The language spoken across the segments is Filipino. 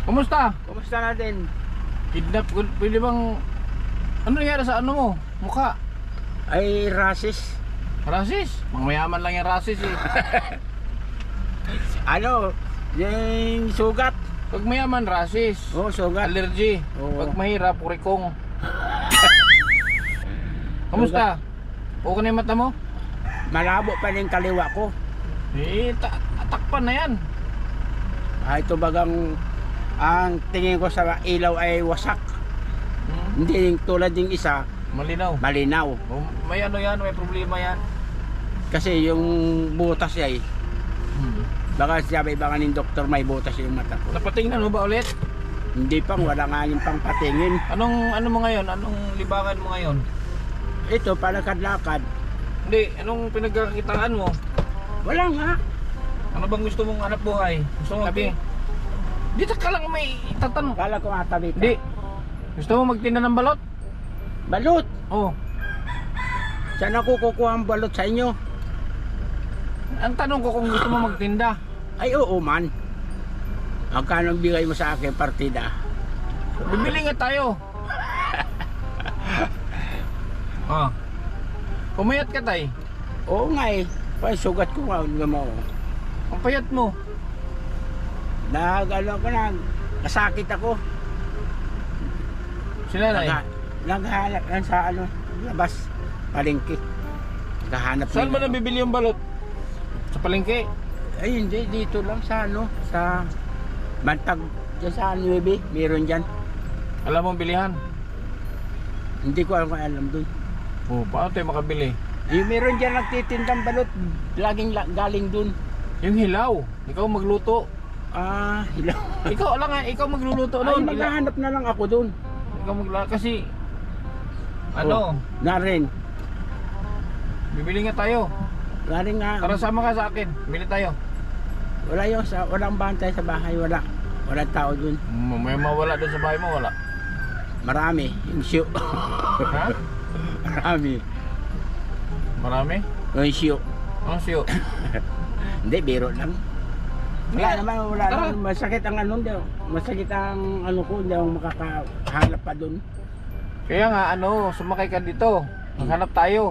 Kumusta? Kumusta na din? Kidnap, pwede bang... Ano nangyari sa ano mo? Mukha? Ay, rasis. Rasis? Mga mayaman lang yung rasis eh. Ano? Yung sugat. Pag mayaman, rasis. Oo, sugat. Allergy. Oo. Pag mahirap, kurikong. Kumusta? Okay na yung mata mo? Malabo pa rin kaliwa ko. Eh, takpan na yan. Ito bagang ang tingin ko sa ilaw ay wasak. Hindi tulad yung isa, Malinaw. malinaw. May ano yan, may problema yan. Kasi yung butas ay, baka sabi baka ng doktor may butas yung mata ko. Napatingnan mo ba ulit? Hindi pang, wala nga yung pang patingin. Ano mo ngayon? Anong libangan mo ngayon? Ito, palakad-lakad. Hindi, anong pinagkakitaan mo? Wala nga. Ano bang gusto mong hanap buhay? Gusto mo Sabi. Dito ka lang may itatanong. Kala ko nga tabi ka. Hindi. Gusto mo magtinda ng balot? Balot! Oo. Saan ako kukuha ang balot sa inyo? Ang tanong ko kung gusto mo magtinda. Ay, oo man. Magkano bigay mo sa akin partida? Bibili nga tayo. Ah. Pumayat ka tay. Oo nga eh. Sugat ko nga. Ang payat mo. Nagano ko na. Nasakit ako. Sila na Naghahanap lang sa ano. Labas. Palengke. Naghahanap Saan mo nila. nabibili yung balot? Sa palengke? Ay hindi. Dito lang sa ano. Sa Bantag. Diyan sa Nuebe. Meron dyan. Alam mo bilihan? Hindi ko alam dun. Oh, paano tayo makabili? Yung meron dyan nagtitindang balot. Laging galing dun. Yung hilaw. Ikaw magluto. Ah, hilaw. Ikaw lang nga, ikaw magluluto Ay, noon. maghahanap na lang ako dun. Ikaw kasi ano, Narin. bibili nga tayo. Narin nga. Tara sama ka sa akin. Bili tayo. Wala yung walang bantay sa bahay, wala. Walang tao dun. May mawala doon sa bahay mo, wala. Marami, yung siyo. Ha? Marami. Marami? Yung siyo. Ano siyo? Hindi, biro lang. Wala Hindi. naman, wala Tara. naman. Masakit ang ano daw. Masakit ang ano ko, hindi ako makakahanap pa dun. Kaya nga ano, sumakay ka dito. Maghanap tayo.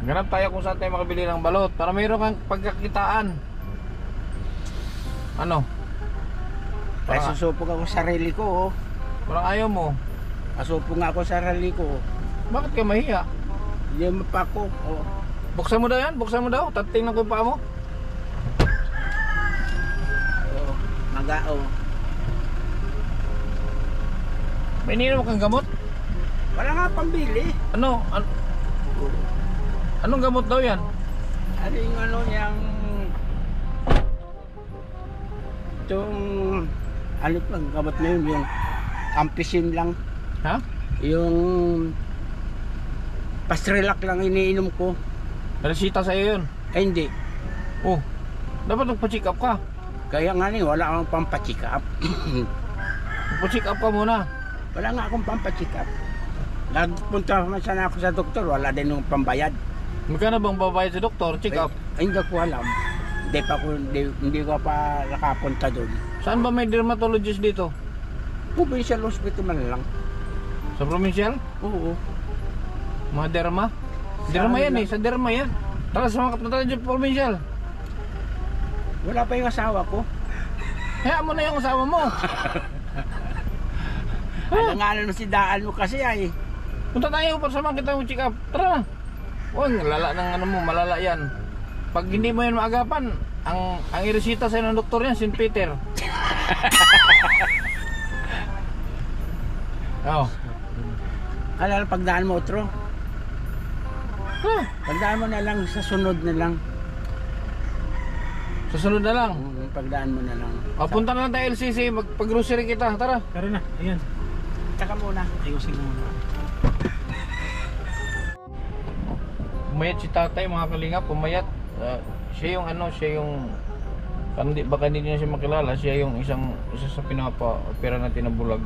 Maghanap tayo kung saan tayo makabili ng balot para mayroon kang pagkakitaan. Ano? Kaya Para, susupog ako sa sarili ko, oh. parang ayaw mo. Asupog nga ako sa sarili ko, oh. Bakit ka mahiya? Hindi mo pa ako, oh. Buksan mo daw yan, buksan mo daw. Tatingnan ko yung paa mo. Oh, magao. May ininom kang gamot? Wala nga pambili. Anong gamot daw yan? Ano yung ano yung itong ano pang gamot na yun, yung ampicillin lang, Ha? yung Pastrelak lang iniinom ko. Resita sa'yo yun. Ay hindi, Oh, dapat magpa-check up ka. kaya nga ni wala akong pampacheck up. Magpa-check up ka muna. Wala nga akong pampacheck up. Nagpunta naman sana ako sa doktor, wala din yung pambayad. Magkano bang babayad sa doktor? Check up. Ay, hindi ko alam. Hindi ko pa nakapunta doon. Saan ba may dermatologist dito? Provincial hospital man lang. Sa provincial? Oo. Mga derma? Sa Derma ano yan lang? eh, sa derma yan. Tara sa mga kapunta tayo sa provincial. Wala pa yung asawa ko. Hayaan mo na yung asawa mo. Alangalan mo si daan mo kasi ay. Punta tayo para sama kita yung check up. Tara na. Huwag, lala ng ano mo, malala yan. Pag hindi mo yan maagapan, ang iresita sa'yo ng doktor yan, St. Peter. Oh. Alala, pagdaan mo otro. Huh. Pagdaan mo na lang sa sunod na lang. Susunod na lang. Pagdaan mo na lang. O, punta na lang tayo LCC, magpag-grocery kita. Tara. Tara na, ayan. Tsaka muna. Ayusin mo muna. Pumayat si tatay, mga kalingap, pumayat. Siya yung ano, siya yung baka hindi niya siya makilala. Siya yung isa sa pinapa-opera natin na bulag.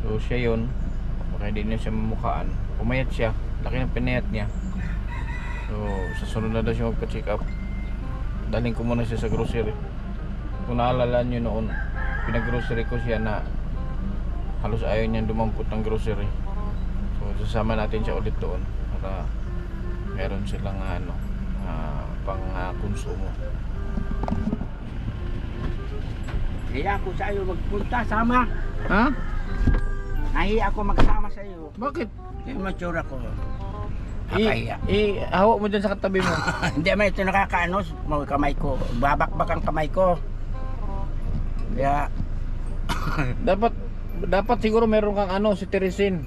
So siya yun. Baka hindi niya siya mamukhaan. Pumayat siya, laki ng pinayat niya. So sa sunod na daw siya magpa-check up. Daling ko muna siya sa grocery. Kung naalala nyo noon, pinag-grocery ko siya na halos ayaw niyang dumampot ng grocery. So sasama natin siya ulit doon para meron silang pang konsumo. Kaya ako sa iyo magpunta, sama. Ha? Nahiya ako magsama sa iyo. Bakit? Yung mature ako. Nakaya. Hawak mo dyan sa katabi mo. Hindi man ito nakakaano, mga kamay ko. Babakbak ang kamay ko. Kaya, dapat siguro meron kang cetirizine.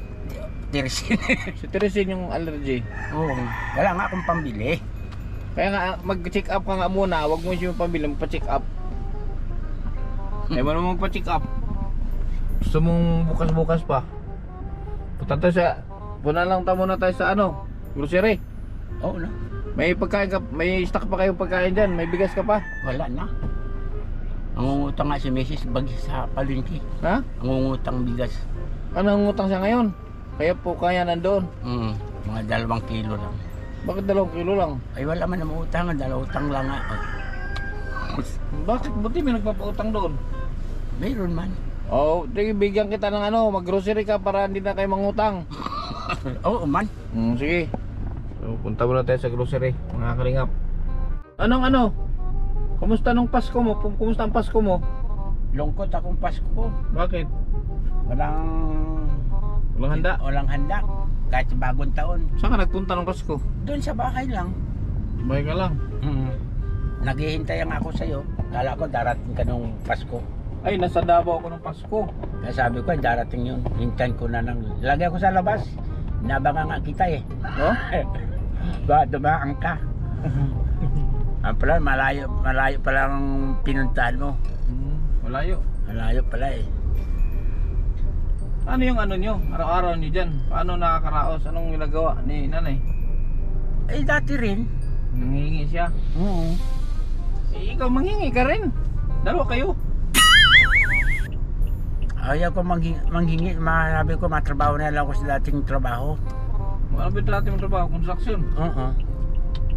tirsin. Cetirizine yung allergy. Oo. Wala nga akong pambili. Kaya nga mag-check up ka nga muna, wag mo siya pambili, magpa-check up. Ay mo naman magpa-check up. Gusto mong bukas-bukas pa. Punta lang tayo muna tayo sa grocery. Oo na. May pagkain ka, may stock pa kayong pagkain diyan, may bigas ka pa. Wala na. Angungutang nga si Mrs. Bagi sa palengke. Ha? Angungutang bigas. Anong utang siya ngayon? Kaya nandoon. Mga 2 kilo lang. Bakit 2 kilo lang? Ay wala man namang utang, 2 utang lang nga. Bakit buti may nagpapautang doon? Mayroon man. Oh, bigyan kita ng mag-grocery ka para hindi na kayo mangutang. Oo man. Sige. So, punta muna tayo sa grocery, mga kalingap. Kumusta nung Pasko mo? Kumusta ang Pasko mo? Lungkot akong Pasko ko. Bakit? Walang handa? Walang handa. Kahit sa bagong taon. Saan ka nagpunta ng Pasko? Doon sa bahay lang. Bahay ka lang? Naghihintay nga ako sa'yo. Kala ko darating ka nung Pasko. Ay, nasa Davao ako ng Pasko. Kaya sabi ko, darating yun. Hintayin ko na lang. Lagay ako sa labas. Nabangan nga kita eh. Oh? Ba, dumaan ka. Ang pala, malayo pala ang pinuntahan mo. Malayo. Malayo pala eh. Ano yung nyo? Araw-araw nyo dyan? Paano nakakaraos? Anong ginagawa ni nanay? Eh, dati rin. Nangingi siya? Oo. Ikaw manghingi ka rin. Dalawa kayo. Ayaw ko manghingi. Sabi ko, matrabaho na lang ako sa dating trabaho. Ano ba yung dati mong trabaho? Construction? Oo.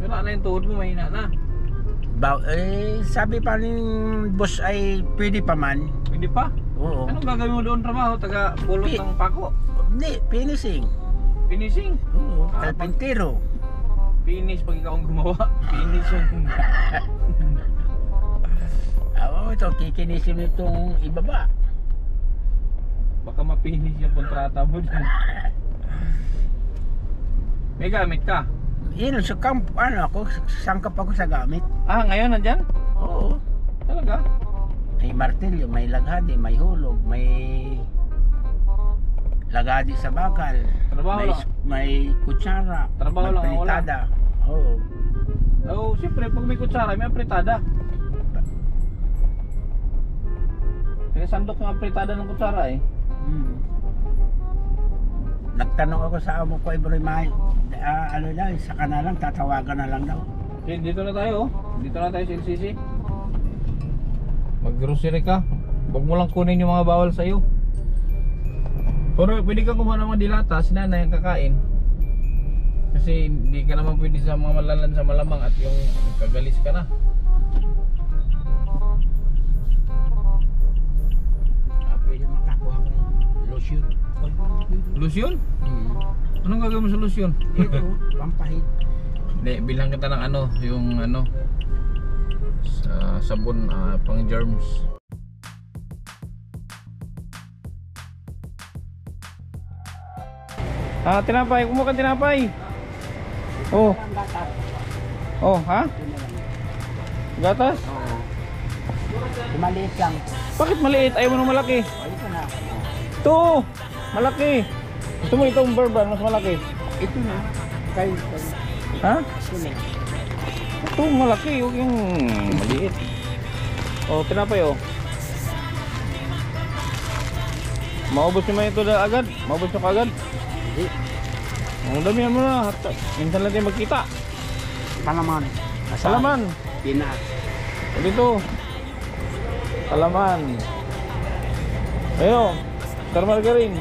Wala na yung tuhod mo, mahina na. Sabi pa ng boss ay pwede pa man. Hindi pa? Oo. Anong gagawin mo doon trabaho? Taga pulot ng pako? Hindi, finishing. Finishing? Oo, kalpintero. Finish pag ikaw ang gumawa. Finish yung... Ito, kikinisin mo itong ibaba. Baka ma-finish yung kontrata mo dyan. May gamit ka? Yun, sa sangkap ako sa gamit. Ngayon nandyan? Oo. Talaga? May martilyo, may laghadi, may hulog, may lagadi sa bakal. Trabaho lang. May kutsara. Trabaho lang, pritada. Oo. Oo, siyempre pag may kutsara, may apritada. Kaya sandok yung apritada ng kutsara eh. Nagtanong ako sa amo ko, every May, saka na lang, tatawagan na lang daw. Okay, dito na tayo. Dito na tayo sa LCC. Mag-grocery ka. Huwag mo lang kunin yung mga bawal sa'yo. Pero pwede ka kumuha ng mga dilata, si nanay ang kakain. Kasi hindi ka naman pwede sa mga malalan sa malamang at yung kagalis ka na. Pwede makakuha kong lotion. Lotion? Anong gagawin mo sa lotion? Ito, pampahid. Hindi, bilang kita ng yung sa sabon pang germs. Tinapay, kumuha ka tinapay. Oh. Oh, ha? Gatas? Oo. Maliit lang. Bakit maliit? Ayaw mo nung malaki. Ito na. Ito, malaki. Gusto mo itong bourbon, mas malaki. Ito na. Kayo. Ha? Ito na. Ito, malaki. Huwag yung maliit. Oh, tinapay oh. Maubos nyo man ito agad. Maubos nyo agad. Hindi. Ang damihan mo na. Minsan lang tayo magkita. Palaman. Salaman. Pinaat. Dito. Salaman. Ayo. Star margarine.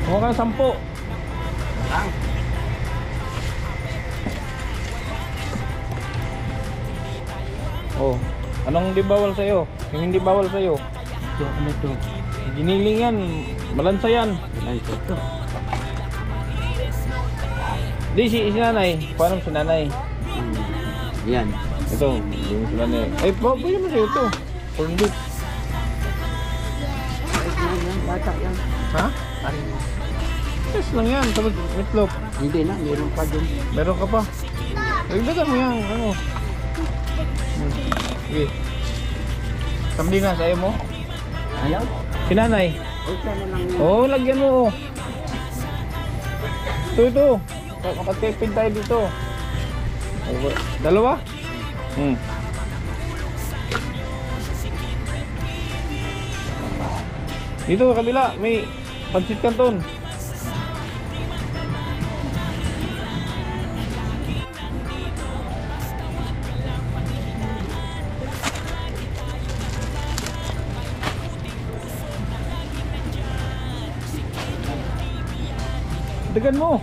Kumuha ka ng 10. Ang. Oh. Anong di bawal sa'yo? Yung hindi bawal sa'yo? Ito, ano to? Giniling yan. Malansa yan. Ay, ito. Di, si nanay. Paano si nanay? Yan. Ito, yung si nanay. Ay, pwede mo sa'yo ito. Corn beef. Bata yan. Ha? Parin mo. Yes lang yan. Sabad, meatloaf. Hindi na, meron pa dun. Meron ka pa. Dagdagan mo yan. Ano? Sige. Kambingan, sa'yo mo? Ayaw? Si nanay. Ito na lang. Oo, lagyan mo. Ito. Makatipid tayo dito. Dalawa? Dito, kabila. May pansit canton. Dagan mo.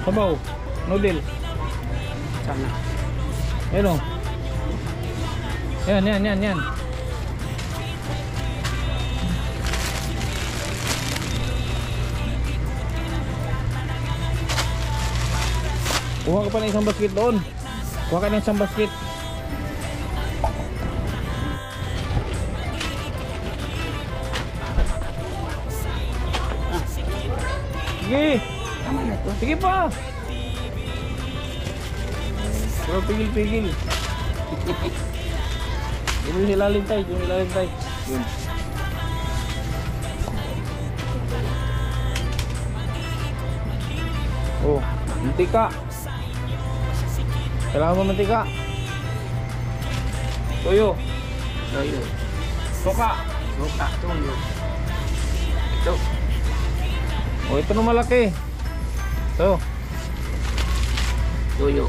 Sabaw. Noodle. Sana. Ayan o. Yan. Kuha ka pa ng isang basket doon. Kuha ka ng isang basket. Sige. Tama na to. Sige pa. Pero pigil. Yung ilalim tayo. Yun. Oh, mantika. Kailangan mo mantika. Toyo. Toyo. Suka. Suka. Toyo. Ito. Oh, ito na malaki. Ito. Toyo.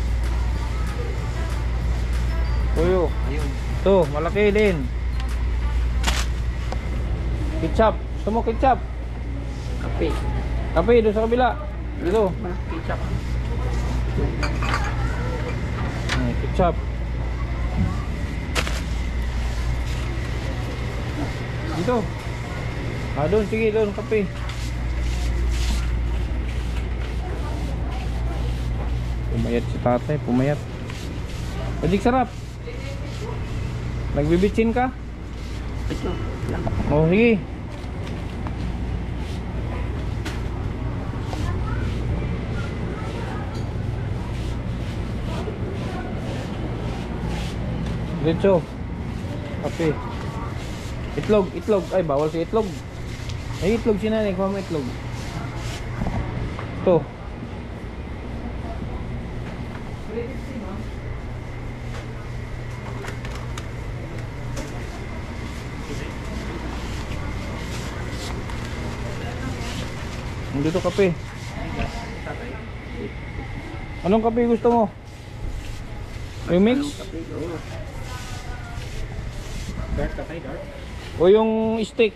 Toyo. Ayun. Ito, malaki din. Ketchup. Gusto mo ketchup? Kape. Kape, doon sa kabila. Dito. Ketchup. Ketchup. Dito. Doon, sige, doon, kape. Pumayat si tatay, pumayat. Pajik sarap. Nagbibitsin ka? Ito. Lang. Oh, sige. Diretso. Kape. Itlog. Ay, bawal si itlog. Ay, itlog si nanay. Kuha mo itlog. Ito. Dito kape. Anong kape gusto mo? Yung mix? Kape. Oo. Dark ka tayo, dark? O yung stick?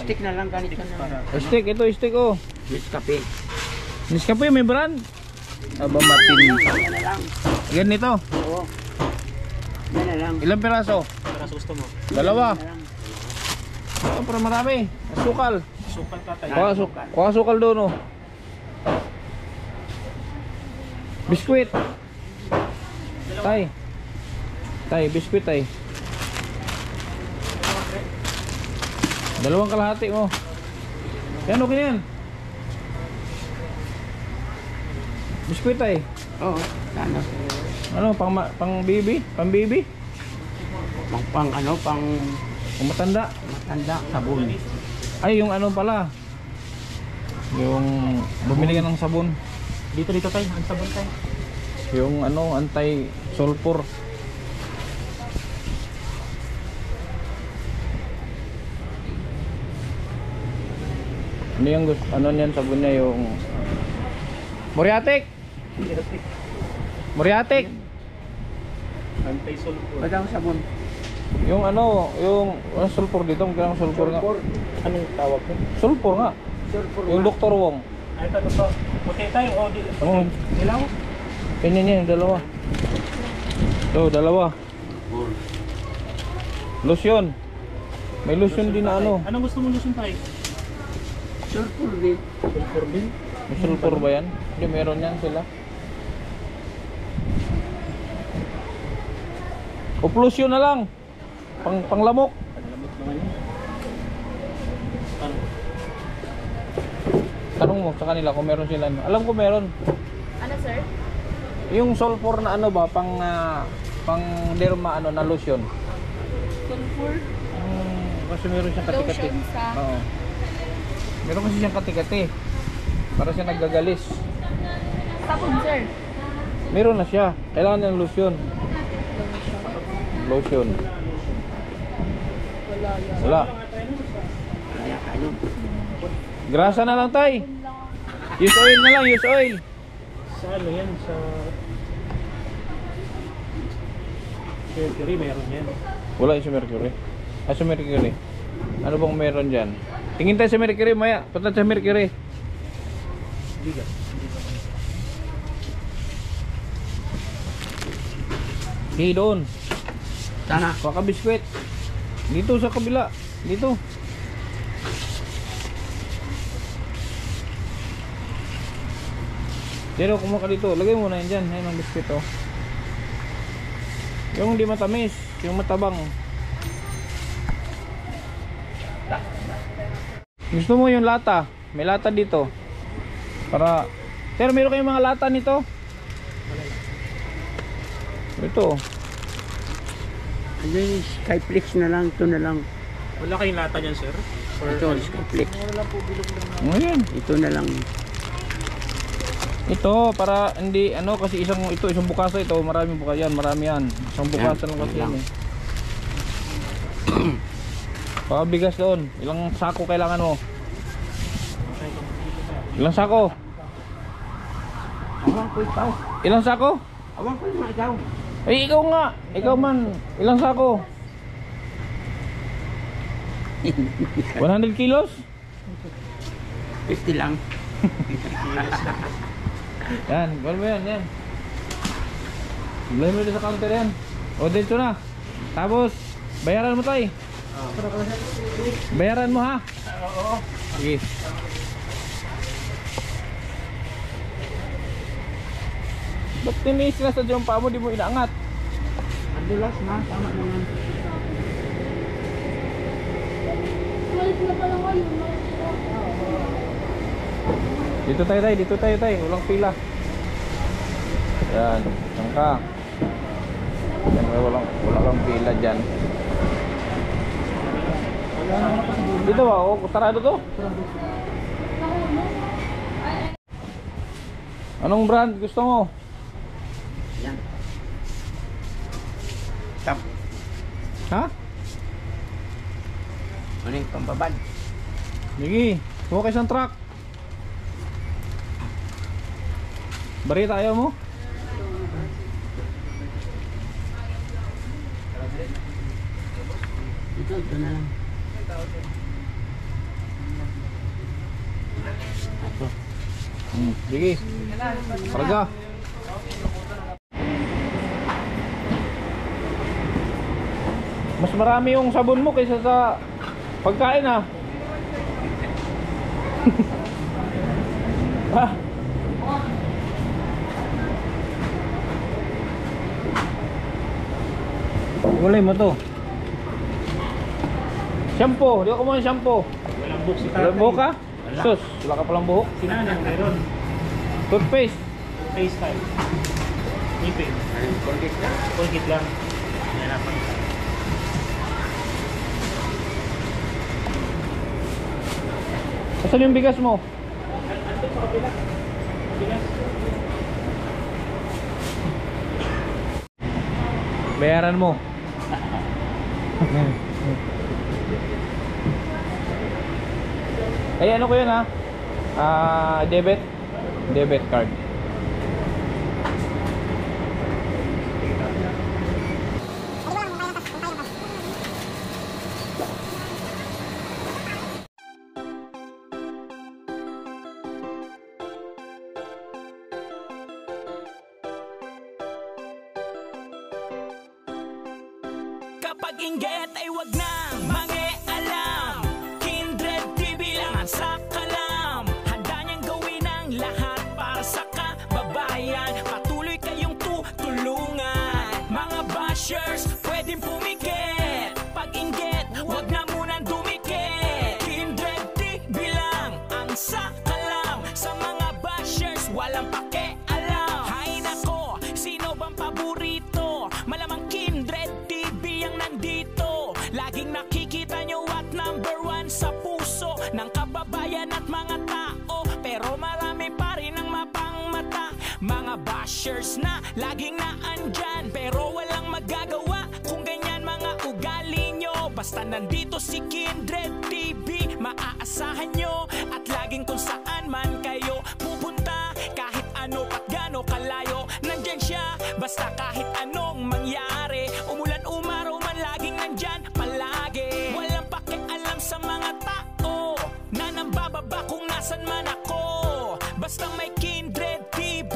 Stick na lang. Ganito na lang. Stick, ito stick oh. Yes, kape. Nescafe may brand? Aba Martin. Yan na lang. Yan nito. Oo. Yan na lang. Ilang piraso? Para sa gusto mo. Dalawa. Yan na lang. Oh, para marami. Sukal. Sukat ka tayo. Kuha sukal doon oh. Biskuit. Tay, biskuit tay. Dalawang kalahati mo. Yan, okay na yan. Biskuit tay. Oo. Ano? Ano, pang baby? Pang baby? Pang ano? Pang Pang matanda? matanda. Sabon. Ay, yung ano pala. Yung bumili ka ng sabon. Dito tayo. Ang sabon tayo. Yung ano, anti-sulfur. Ano yung gusto? Ano niyan sabon niya yung Moriatic? Moriatic? Anti-sulfur. Madang sabon. Yung ano, yung sulfur dito, magkano sulfur nga? Anong tawag ko? Sulfur nga. Yung Dr. Wong. Ay, ito. Puti tayo. O, di. Oo. Dilaw? Ganyan yan, yung dalawa. So, dalawa. Lotion. May lotion din na ano. Anong gusto mo lusun tayo? Sulfur din. Sulfur din. May sulfur ba yan? Hindi, meron yan sila. O lotion na lang. Panglamok. Paglamot naman yun. Ano? Tanong mo sa kanila kung meron sila. Alam ko meron. Ano, sir? Yung sulfur na ano ba, pang derma ano na lotion. Sulfur? Kasi meron siyang kati-kati. Lotion sa... Oo. Meron kasi siyang kati-kati. Para siya naggagalis. Sabon, sir. Meron na siya. Kailangan ng lotion. Lotion. Wala yan. Wala. Kaya kayo. Grasa na lang tay. Use oil na lang, use oil. Sa ano yan? Sa... Mercury, meron yan. Wala yung sa Mercury. Ah, sa Mercury. Ano bang meron dyan? Tingin tayo sa Mercury maya. Punta sa Mercury. Bigas. Di doon. Sana. Baka biskwit. Dito sa kabila. Dito. Pero kumuha ka dito. Lagay mo na yan dyan. Ayun ang biskwit oh. Yung hindi matamis. Yung matabang. Gusto mo yung lata? May lata dito. Para... Pero meron kayong mga lata nito? Ito. Ano yung Skyflix na lang. Ito na lang. Wala kayong lata dyan, sir? Or, Ito, Skyflix. Ngayon. Ito na lang. Ito para hindi ano kasi isang bukaso ito, maraming bukas yan, marami yan. Isang bukaso lang kasi yan eh. Bigas doon. Ilang sako kailangan mo? Ilang sako? Awang ko ikaw. Ilang sako? Awang ko yung ikaw. Eh ikaw nga, ikaw man. Ilang sako? 100 kilos? 50 lang. Yan, gawin mo yan, yan. Bilhin mo dito sa counter yan. O dito na. Tapos, bayaran mo tayo. Bayaran mo ha. Oo. Sige. Ba't tiniis ka sa jumpa mo, di mo inaangat? Adulas na. Tama naman. Malit na pala ngayon. Dito tayo tayo. Walang pila. Yan, saan ka? Yan, wala kang pila dyan. Dito ba? Oh, sarado to? Anong brand gusto mo? Yan. Tap. Ha? Ano yung pambabad? Sige, huwag kayo isang truck. Barita ayaw mo? Ito na lang. Ito. Sige. Karga. Mas marami yung sabon mo kaysa sa pagkain ah. Ha? Gulay mo to. Shampoo, di ko kumuha ng shampoo. Walang buhok si tatay. Walang buhok ka? Wala. Sus, wala ka palang buhok. Sinanang meron. Toothpaste. FaceTime. Ipin. Ayun, Colgate na. Colgate lang. Nahirapan ka. Asan yung bigas mo? Ando sa kabila. Bigas. Bayaran mo. Ay ano ko yun ha? Debit. Debit card. Kapag inggit ay wag nang mangialam. Kindred TV lang ang sakalam. Handa niyang gawin ang lahat para sa kababayan. Patuloy kayong tutulungan. Mga bashers, pwedeng pumikit. Pag inggit, wag na munang dumikit. Kindred TV lang ang sakalam. Sa mga bashers, walang pakialam. Hay nako, sino bang paborito? Malamang Kindred TV ang nandito. Laging nakikita nyo at number 1 sa puso ng kababayan at mga tao. Pero marami pa rin ang mapangmata. Mga bashers na laging naandyan, pero walang magagawa kung ganyan mga ugali nyo. Basta nandito si Kindred TV, maaasahan nyo. At laging kung saan man kayo pupunta, kahit ano pat gano kalayo, nandyan siya. Basta kahit anong mangyari, umulan umaraw man, laging nandyan palagi. Walang pakialam sa mga tao na nambababa kung nasan man ako. Basta may Kindred TV.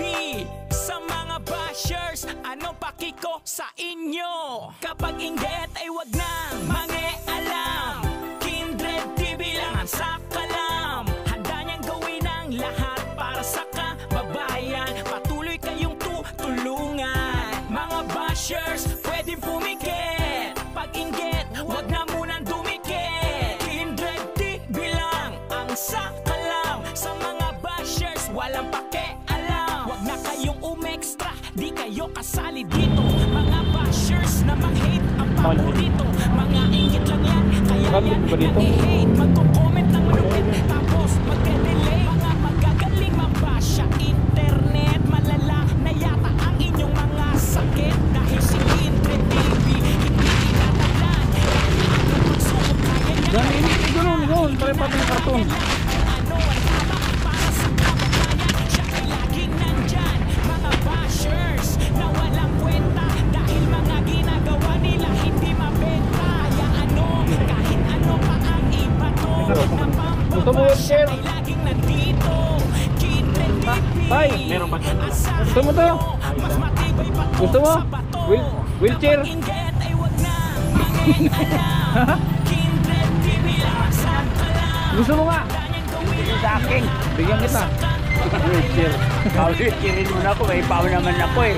Sa mga bashers, anong paki ko sa inyo? Kapag inggit ay wag nang mangialam. Kindred TV lang ang sakalam. Handa niyang gawin ang lahat para sa kababayan. Patuloy kayong tutulungan. Mga bashers, pwedeng pumikit. Pag inggit, wag na munang dumikit. Kindred TV lang ang sakalam. Sa mga bashers, walang pakialam. Wag na kayong umextra, di kayo kasali dito. Mga bashers na mag-hate ang paborito. Mga inggit lang yan, kaya yan nag-i-hate. Magko-comment ng malupit, tapos magde-delay. Mga magagaling mabash sa internet. Malala na yata ang inyong mga sakit. Dahil si Kindred TV hindi tinataglan. Dahil ang pagsubok kaya niya. Ganoon, pare pa ng karton. Ano ang tama para sa kababayan? Siya ay laging nandyan. Mga bashers na walang kwenta, dahil mga ginagawa nila hindi mabenta. Kaya ano, kahit ano pa ang iba to, Gusto mo, napambabash sir? ay laging nandito. Kindred TV. Tay, meron ba dyan? Asahan Gusto mo to? nyo, mas matibay pa to Gusto mo? sa bato. Wheelchair? Kapag inggit ay wag na mangialam. Kindred TV lang ang sakalam. Gusto mo nga? Sa akin. Bigyan kita. Wheelchair. Wheelchairin mo na ako. May pao naman ako eh.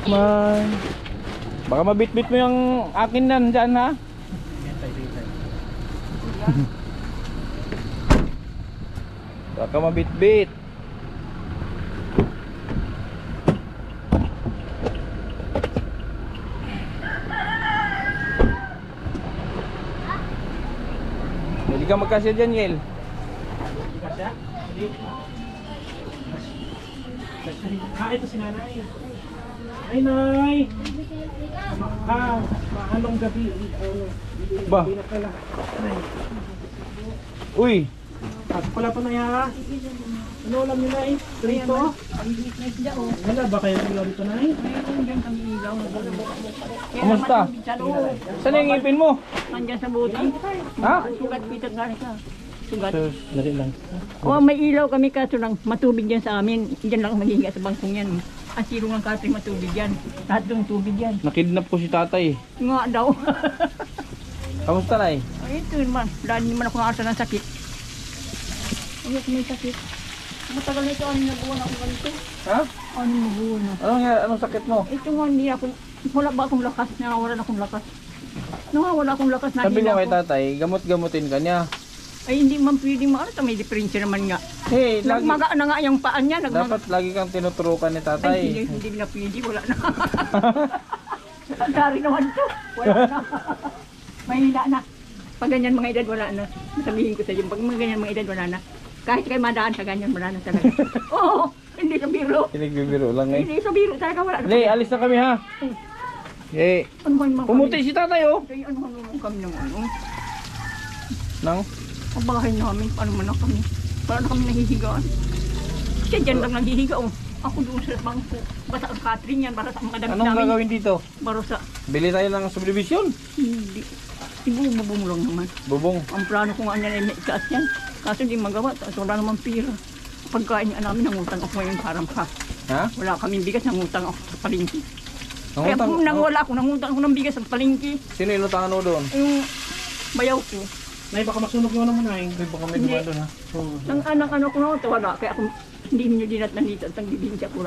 Man. Baka mabit-bit mo yung akin nan dyan, ha? Baka mabit-bit. Hindi ka magkasya dyan, Yel. Hindi ka siya? Hindi. Ito si nanay. Ay, nay! Maanong gabi. Ba? Hindi na pala. Nay. Uy! At pala to na ya. Ano alam niyo, nay? Prito? Wala ba kayo ilaw dito, nay? Kamusta? Saan yung ngipin mo? Nandiyan sa buti. Ha? Sugat pitag nga ka. Sugat. Dali lang. O may ilaw kami kaso lang matubig yan sa amin. Diyan lang maghihiga sa bangkong yan. Asiro ng katring matubig yan. Lahat ng tubig yan. Nakidnap ko si tatay. Nga daw. Kamusta, Nay? Ay, ito naman. Dahil naman ako nakasa ng sakit. Ay, ako may sakit. Matagal na ito. Ano nagawa na ako ganito? Ha? Ano nagawa na? Anong sakit mo? Ito nga hindi ako. Wala ba akong lakas? Nawawala akong lakas. Nawawala akong lakas. Sabi Nahila ko kay ako. tatay, gamot-gamutin ka niya. Ay, hindi man pwede maano. May diferensya naman nga. Hey, lagi, Nagmaga na nga yung paan niya. Nagmaga. dapat lagi kang tinuturukan ni Ay, tatay. hindi na pwede, wala na. Dari naman to, wala na. Mahina na. Pag ganyan mga edad, wala na. Sabihin ko sa iyo, pag mga ganyan mga edad, wala na. Kahit kayo madaan sa ganyan, wala na talaga. Oo, hindi sa biro. Pinagbibiro lang eh. Hindi sa biro talaga, wala na. Hindi, alis na kami ha. Eh, Ano man mga pumuti si tatay oh. Ay, ano man mga kami ng ano. Nang, Ang bahay namin, paano man na kami. Paano na kami nahihigaan. Siya dyan lang naghihiga, oh. Ako doon sa bangko. Basta ang Catherine yan, para sa mga damit anong namin. gagawin dito? Para sa, Bili tayo ng subdivision. hindi. Siguro mabumulong naman. Bubong. Ang plano ko nga niyan ay may itaas yan. Kaso hindi magawa. Tapos wala naman pira. Pagkain niya namin, nangutang ako ngayon parang Ha? Wala kaming bigas, nangutang ako sa palengke. Kaya Nangutang? nangwala ako, nangutang ako ng bigas sa palengke. Sino inutangan mo doon? Yung bayaw ko. Nay, baka masunog yung ano mo, Nay. Hindi baka may Hindi. dumaan doon ha? Nang anak ano ko na wala. Kaya ako, hindi ninyo dinat nandito at nagbibinti ako.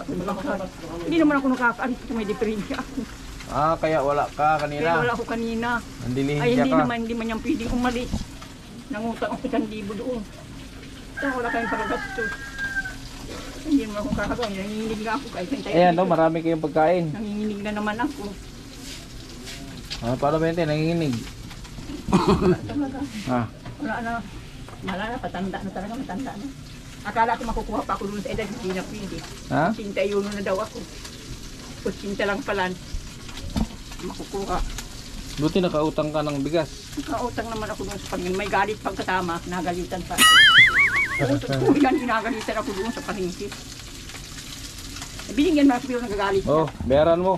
Hindi naman ako nakakaalis kung may diferensya ako. Ah, kaya wala ka Kaya kanina. wala ako kanina. Nandilihin Ay, siya hindi ka. naman, hindi man yung pwedeng umalis. Nangutang ako 1,000 doon. Kaya wala kayong pagagastos. Hindi naman ako kakagawa. Nanginginig nga ako kahit hintay. Ayan, no, marami kayong pagkain. Nanginginig na naman ako. Ah, paano ba yun? Nanginginig. Talaga. Ah, Wala na. Wala na. Patanda na talaga. Matanda na. Akala ko makukuha pa ako doon sa edad. Hindi na pwede. ha? 81 na daw ako. 80 lang pala. Makukuha. Buti nakautang ka ng bigas. Nakautang naman ako doon sa pangin. May galit pagkatama. Nagalitan pa. Yan, ginagalitan ako doon sa palengke. Binigyan mo ako yung nagagalit na. Oh, bayaran mo.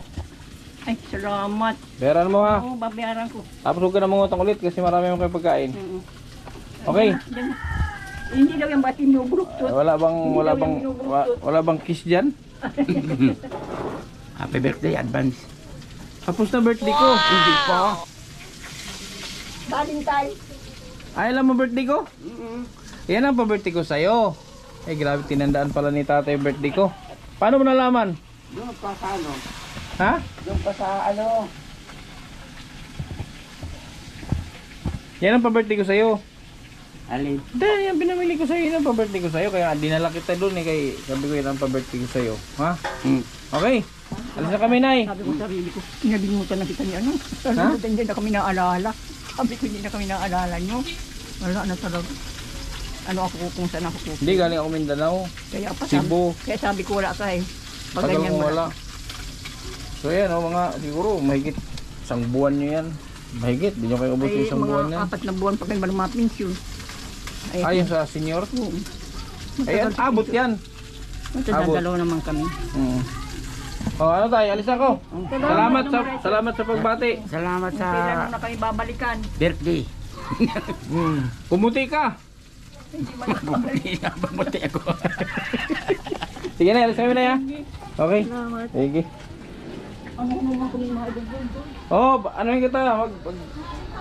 Ay, salamat. Bayaran mo ha. Oo, babayaran ko. Tapos huwag ka na mangutang ulit kasi marami mo kayong pagkain. Oo. Okay. Yan. Hindi daw yung batin mo, bruktot. Wala bang kiss dyan? Happy birthday, advance. Tapos na birthday ko. Hindi pa. Valentine. Ay, alam mo birthday ko? Yan ang pa-birthday ko sa'yo. Eh, grabe, tinandaan pala ni tatay yung birthday ko. Paano mo nalaman? Doon pa sa ano? Ha? Doon pa sa ano? Yan ang pa-birthday ko sa'yo. Alin? Dahil yan pinamili ko sa'yo, yan ang pa-birthday ko sa'yo. Kaya dinala kita doon eh, kay sabi ko yan ang pa-birthday ko sa'yo. Ha? Okay. Alis na kami, Nay. Sabi ko sa sarili ko, pinalimutan na kita ni ano. Sabi ko, hindi na kami naalala. Sabi ko, hindi na kami naalala nyo. Wala na talaga. Ano ako kung saan ako pupunta. Hindi, galing ako Mindanao. Kaya pa Cebu. Kaya sabi ko wala ka eh. Pag Tagal ganyan mo wala. wala. So yan, oh, mga siguro mahigit isang buwan nyo yan. Mahigit, di nyo kayo ubos yung Ay, isang buwan mga yan. 4 na buwan pa kayo mga pension. Ay, yung sa senior? Oo. Ayan, abot yan. Abot. Dalawa naman kami. Oh, ano tayo? Alis ako. Salamat Salamat sa pagbati. Salamat sa Kailan na kami babalikan? birthday. Pumuti ka. Bamuti ako. Sige na, alis kami na ya. Okay. Salamat. Sige. Ano naman kami mga idol? Oh, ano yung kita?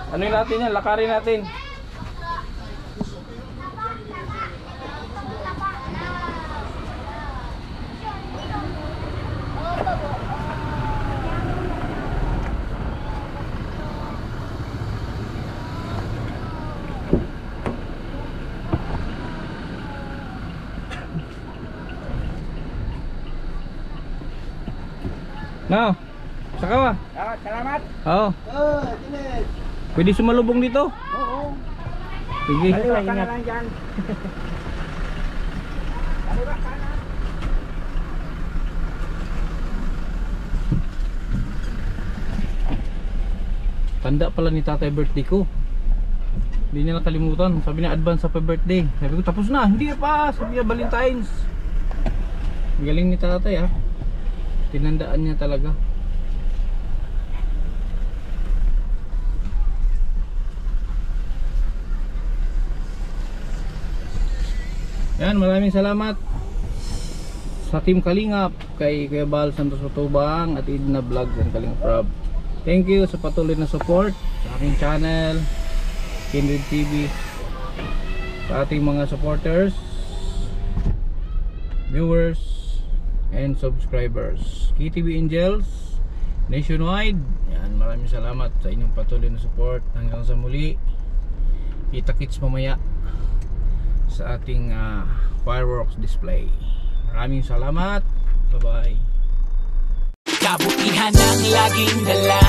Ano yung natin yan? Lakarin natin. Now, saka ba? Salamat. Oo. Pwede sumalubong dito? Oo. Sige. Kaliwa ka na lang dyan. Tanda pala ni tatay birthday ko. Hindi niya nakalimutan. Sabi niya advance sa birthday. Sabi ko tapos na. Hindi pa. Sabi niya Valentine's. Galing ni tatay ha. Tinandaan niya talaga. Yan, maraming salamat sa Team Kalingap, kay Kuya Bal Santos Otobang at Edna Vlog and Kalingap Rob. Thank you sa patuloy na support sa aking channel Kindred TV, sa ating mga supporters, viewers and subscribers, KTV Angels nationwide. Yan, maraming salamat sa inyong patuloy na support. Hanggang sa muli, kita-kits mamaya sa ating fireworks display. Maraming salamat. Bye-bye. Kabutihan ang laging dala,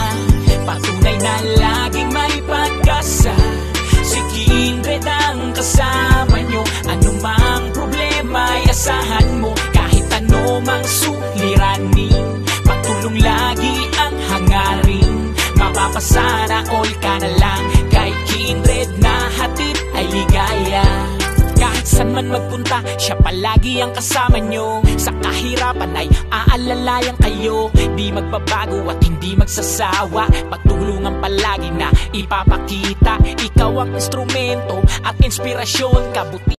patunay na laging may pag-asa. Si Kindred ang kasama nyo, anumang problema ay asahan mo. Kahit anumang suliranin, pagtulong lagi ang hangarin. Mapapasana all ka na lang, kay Kindred na hatid ay ligaya. Kahit saan man magpunta, siya palagi ang kasama nyo. Sa kahirapan ay aalalayan kayo. Di magbabago at hindi magsasawa, pagtulungan palagi na ipapakita. Ikaw ang instrumento at inspirasyon, kabuti